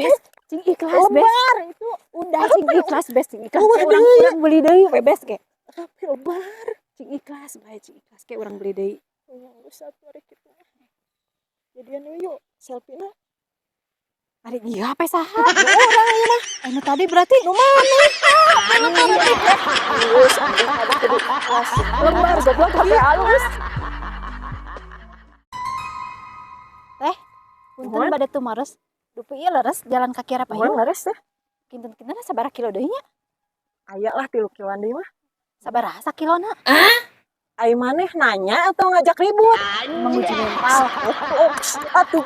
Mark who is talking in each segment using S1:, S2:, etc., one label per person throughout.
S1: bes cing ikhlas bes
S2: Lebar itu
S1: udah cing ikhlas bes cing ikhlas kayak orang beli deui we bes ke
S2: tapi lebar
S1: cing ikhlas bae cing ikhlas kayak orang beli deui
S2: yang besar tarik itu jadian yuk selfie na
S1: ari iya apa saha orang ieu mah anu tadi berarti nu mana
S2: terus ada kudu ikhlas lebar goblok HP halus
S1: teh punten bade tuh maros dupi ieu leres jalan kaki apa
S2: mohon
S1: yuk
S2: lares teh
S1: kinten-kinten sabaraha kilo deui nya
S2: aya lah 3 kiloan deui mah
S1: sabaraha sakilona
S2: ai maneh nanya atau ngajak ribut
S1: menguji mental
S2: atuh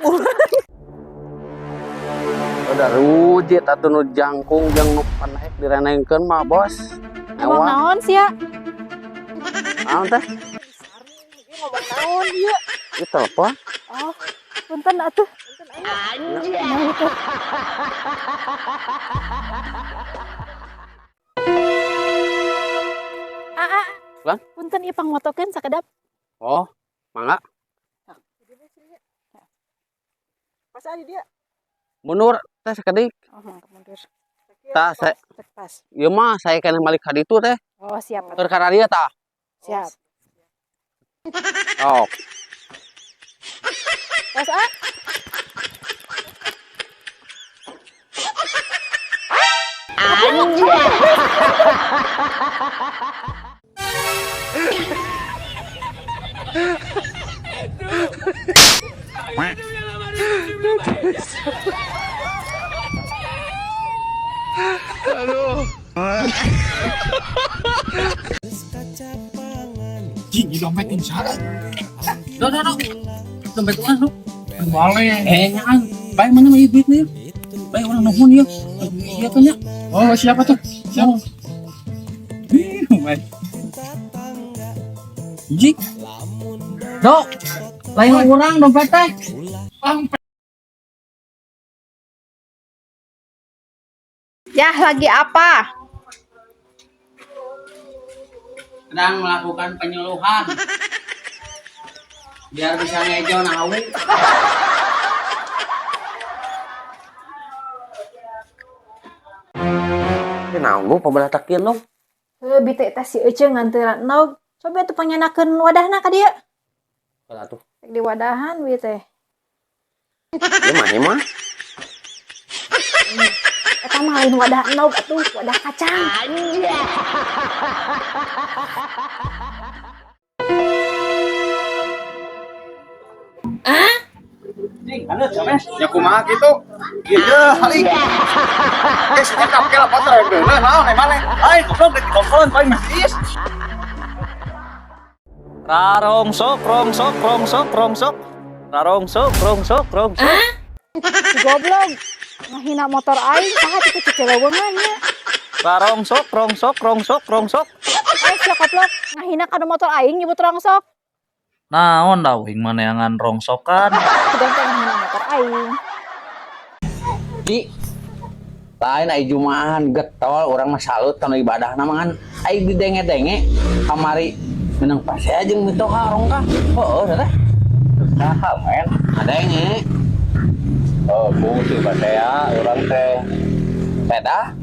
S3: udah rujit atau nu jangkung yang nu panaik direnengkeun mah bos
S1: emang naon sih ya
S3: naon teh
S2: ngomong naon ieu
S3: ieu telepon
S1: oh punten atuh
S3: Bang?
S1: Punten ieu pangmotokeun sakedap.
S3: oh mangga
S2: pas adi dia
S3: mundur teh sakedik
S1: Oh, mangga mundur.
S3: tah saya
S1: Tek pas.
S3: ieu mah saya keneh balik ka ditu teh
S1: Oh, siap.
S3: keur ka dia tah
S1: Siap.
S3: oh
S1: Pas ah.
S4: Jing, ini dompet ini syarat. No. Dompet orang lu. Boleh. Nyaan. Baik mana mah duit nih? Baik orang nuhun ya. Iya tuh nya. Oh, siapa tuh? Siapa? Baik. Jing. Dok. Lain orang dompet teh.
S1: Ya, lagi apa?
S4: Sedang melakukan penyuluhan biar bisa ngejo nahu.
S3: nanggung pabelatakeun lo
S1: Bi teh si Ece nganteran naog. Coba tuh panyenakeun wadahna ka dieu.
S3: kalau tuh
S1: Tek di wadahan bi teh.
S3: ieu mah
S1: Eta mah lain wadah naog atuh, wadah kacang.
S4: Ya kumaha gitu. Iya, hari. Nyekap ke lapor bener naon emane. Ai, goblok di konsolan paling masih. Rarongsok.
S1: Si goblok ngahina motor aing saha itu cecelewengan nya.
S4: Rarongsok.
S1: Sia goblok ngahina kana motor aing nyebut rongsok.
S4: Naon da wing maneangan rongsokan.
S1: Udah teh ngahina motor aing.
S3: Ji lain ai jumaahan getol orang mah salut kana ibadah namangan ai didenge-denge kamari menang pasea jeung mitoh harong kah heueuh teh saha men adenge oh bungsi pasea urang teh beda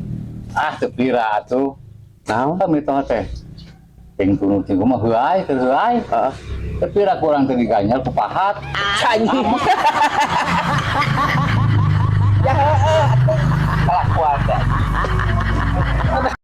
S3: teu pira atuh naon ka mitoh teh jeung tunut jeung mah heuai teu heuai heeh teu pira kurang teu diganyel ku pahat anjing